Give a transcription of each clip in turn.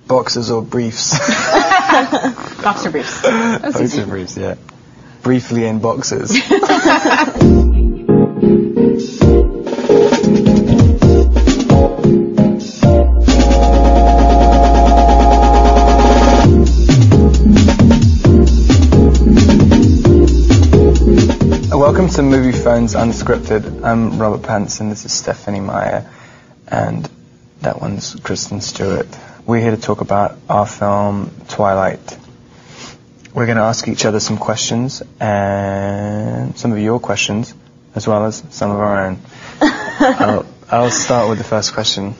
Boxers or briefs? Boxer briefs. Boxer briefs, yeah. Briefly in boxers. Welcome to Movie Phones Unscripted. I'm Robert Pants and this is Stephanie Meyer, and that one's Kristen Stewart. We're here to talk about our film Twilight. We're going to ask each other some questions, and some of your questions, as well as some of our own. I'll start with the first question.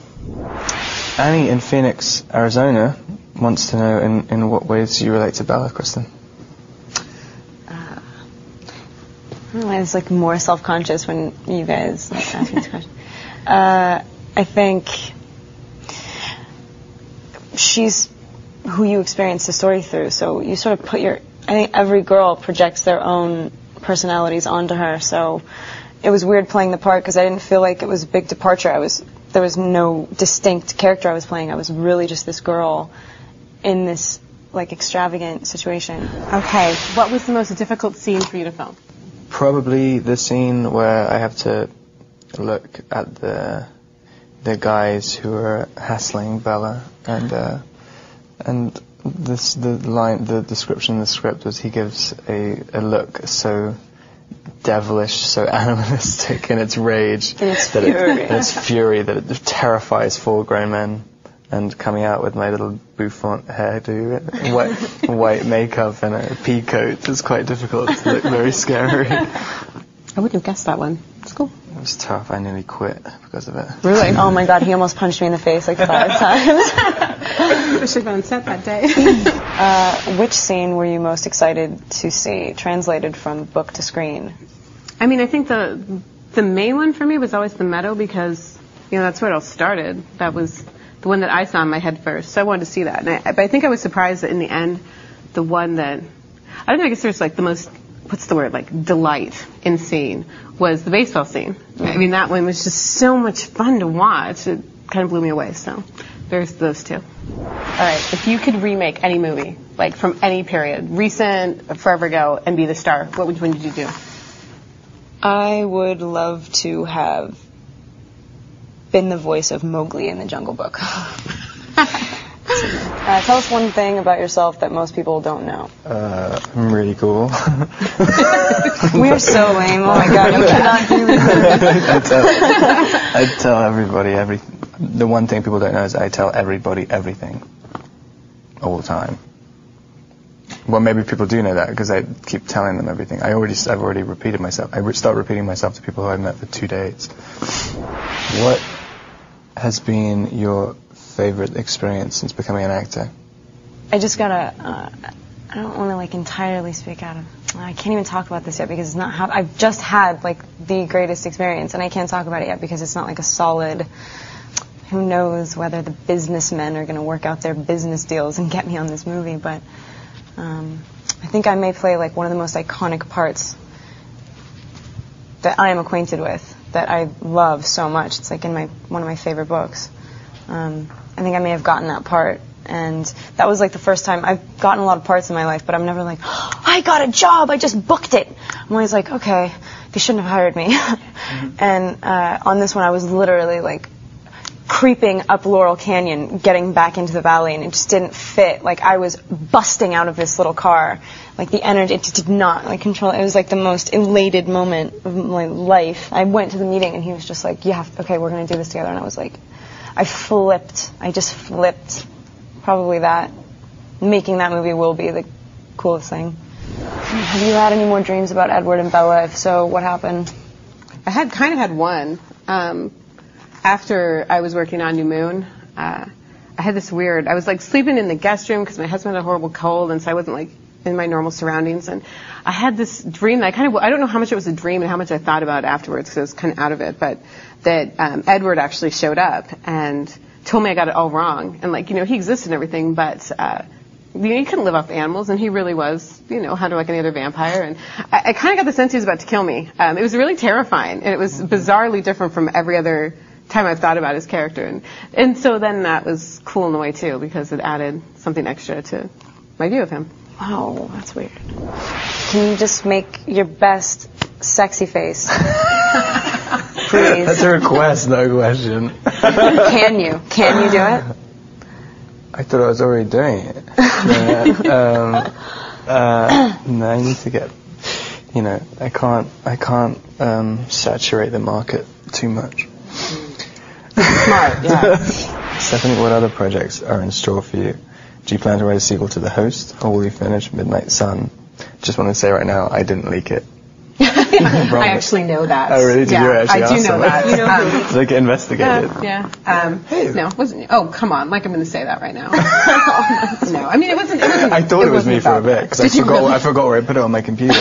Annie in Phoenix, Arizona, wants to know in what ways you relate to Bella, Kristen. I was like more self-conscious when you guys asked me this question. I think she's who you experience the story through, so you sort of put I think every girl projects their own personalities onto her, so it was weird playing the part because I didn't feel like it was a big departure. There was no distinct character I was playing. I was really just this girl in this like extravagant situation. Okay, what was the most difficult scene for you to film? Probably the scene where I have to look at the guys who are hassling Bella, and the description in the script was he gives a look so devilish, so animalistic in its rage, its fury that it terrifies 4 grown men. And coming out with my little bouffant hairdo, white makeup and a pea coat is quite difficult to look very scary. I wouldn't have guessed that one. It's cool. It was tough. I nearly quit because of it. Really? Oh my God, he almost punched me in the face like 5 times. I should have been on set that day. Which scene were you most excited to see translated from book to screen? I mean, I think the main one for me was always the meadow because, that's where it all started. That was the one that I saw in my head first, so I wanted to see that. But I think I was surprised that in the end, the one that, I don't know, I guess there's like the most, delight in scene was the baseball scene. Mm-hmm. I mean, that one was just so much fun to watch. It kind of blew me away, so there's those two. All right, if you could remake any movie, like from any period, recent, forever ago, and be the star, which one did you do? I would love to have been the voice of Mowgli in the Jungle Book. Tell us one thing about yourself that most people don't know. I'm really cool. We're so lame. Oh my God, we cannot do this. I tell everybody the one thing people don't know is I tell everybody everything all the time. Well, maybe people do know that because I keep telling them everything. I've already repeated myself. I start repeating myself to people who I've met for 2 days. What has been your favorite experience since becoming an actor? I just gotta, I don't want to entirely speak out of, I can't even talk about this yet because it's not I've just had the greatest experience and I can't talk about it yet because it's not a solid, who knows whether the businessmen are going to work out their business deals and get me on this movie, but I think I may play one of the most iconic parts that I am acquainted with, that I love so much. It's in one of my favorite books. I think I may have gotten that part, and that was the first time. I've gotten a lot of parts in my life, but I'm never oh, I got a job, I just booked it. I'm always okay, they shouldn't have hired me. And on this one I was literally creeping up Laurel Canyon, getting back into the valley, and it just didn't fit. I was busting out of this little car. The energy, it just did not control. It was the most elated moment of my life. I went to the meeting and he was just okay, we're going to do this together. And I was I flipped. I just flipped. Probably that. Making that movie will be the coolest thing. Have you had any more dreams about Edward and Bella? If so, what happened? I had one. After I was working on New Moon, I had this weird, I was sleeping in the guest room because my husband had a horrible cold, and so I wasn't in my normal surroundings, and I had this dream that I don't know how much it was a dream and how much I thought about it afterwards because I was kind of out of it, but that Edward actually showed up and told me I got it all wrong, and he existed and everything, but he couldn't live off animals, and he really was, hunted like any other vampire, and I kind of got the sense he was about to kill me. It was really terrifying, and it was bizarrely different from every other time I've thought about his character. And so then that was cool in a way, too, because it added something extra to my view of him. Wow, that's weird. Can you just make your best sexy face? Please. That's a request, no question. Can you? Can you do it? I thought I was already doing it. No, I need to get, I can't saturate the market too much. Smart, yeah. Stephanie, what other projects are in store for you? Do you plan to write a sequel to The Host, or will you finish Midnight Sun? Just want to say right now, I didn't leak it. I actually know that. Oh, really? Did you actually I do ask know someone? that. Did I get investigated? Yeah. Hey. No, wasn't. Oh, come on! Like I'm going to say that right now. No, I mean it wasn't. I thought it was me for a bit because I really? forgot where I put it on my computer.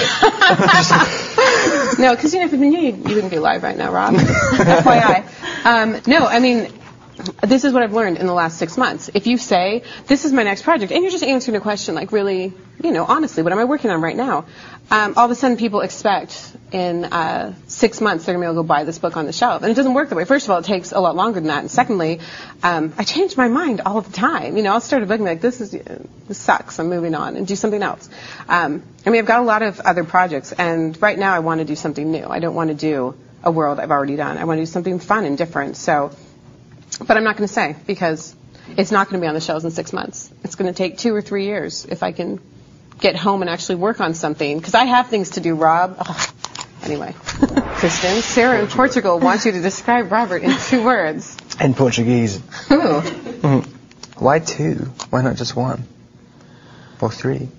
No, because if you knew, you wouldn't be live right now, Rob. FYI. No, I mean. This is what I've learned in the last 6 months. If you say, this is my next project, and you're just answering a question like really, honestly, what am I working on right now? All of a sudden people expect in 6 months they're going to be able to go buy this book on the shelf. And it doesn't work that way. First of all, it takes a lot longer than that. And secondly, I change my mind all the time. I'll start a book and be like, this sucks, I'm moving on, and do something else. I've got a lot of other projects, and right now I want to do something new. I don't want to do a world I've already done. I want to do something fun and different. But I'm not going to say, because it's not going to be on the shelves in 6 months. It's going to take 2 or 3 years if I can get home and actually work on something. Because I have things to do, Rob. Oh. Anyway, Kristen, Sarah in Portugal wants you to describe Robert in 2 words. In Portuguese. Ooh. Why 2? Why not just 1? Or 3?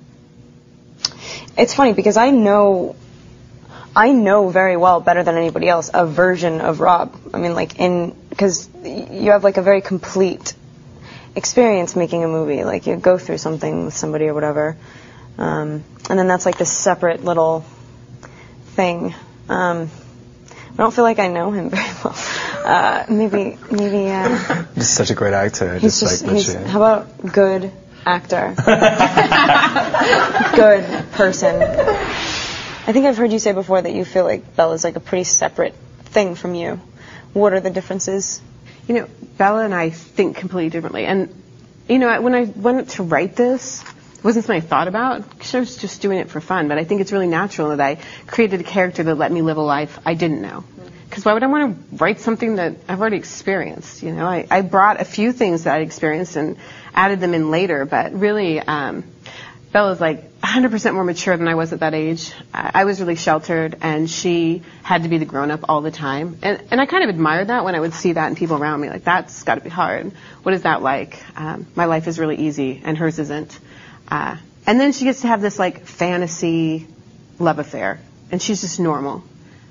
It's funny because I know very well, better than anybody else, a version of Rob. I mean, because you have like a very complete experience making a movie. Like you go through something with somebody or whatever, and then that's like this separate little thing. I don't feel like I know him very well. Maybe. He's such a great actor. How about good actor? Good person. I think I've heard you say before that you feel like Bella's like a pretty separate thing from you. What are the differences? Bella and I think completely differently. And, when I went to write this, it wasn't something I thought about, because I was just doing it for fun. But I think it's really natural that I created a character that let me live a life I didn't know. Because why would I want to write something that I've already experienced? I brought a few things that I experienced and added them in later. But really, Bella's like 100% more mature than I was at that age. I was really sheltered, and she had to be the grown-up all the time. And I kind of admired that when I would see that in people around me. Like, that's got to be hard. What is that like? My life is really easy, and hers isn't. And then she gets to have this, fantasy love affair, and she's just normal.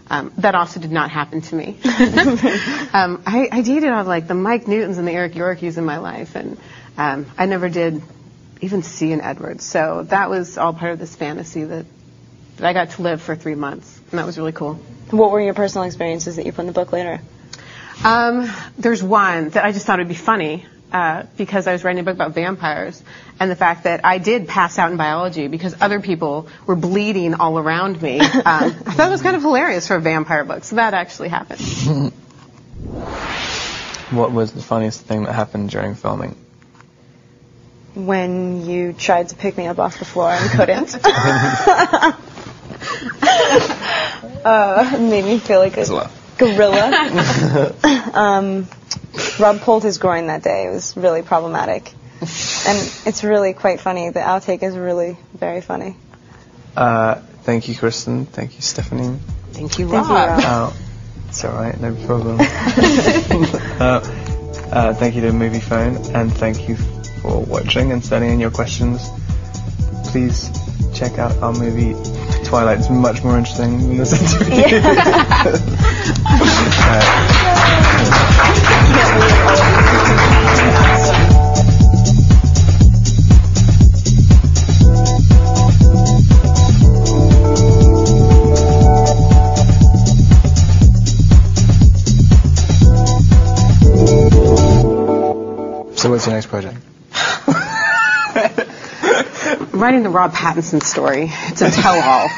That also did not happen to me. I dated all, the Mike Newtons and the Eric Yorkies in my life, and I never did even see an Edwards. So that was all part of this fantasy that I got to live for 3 months, and that was really cool. What were your personal experiences that you put in the book later? There's one that I just thought would be funny because I was writing a book about vampires, and the fact that I did pass out in biology because other people were bleeding all around me. I thought it was kind of hilarious for a vampire book, so that actually happened. What was the funniest thing that happened during filming? When you tried to pick me up off the floor and couldn't. Made me feel like a gorilla. Rob pulled his groin that day. It was really problematic. And it's really quite funny. The outtake is really very funny. Thank you, Kristen. Thank you, Stephanie. Thank you, Rob. It's all right, no problem. Thank you to Movie Phone, and thank you for watching and sending in your questions. Please check out our movie Twilight. It's much more interesting than this interview. So what's your next project? Writing the Rob Pattinson story. It's a tell-all.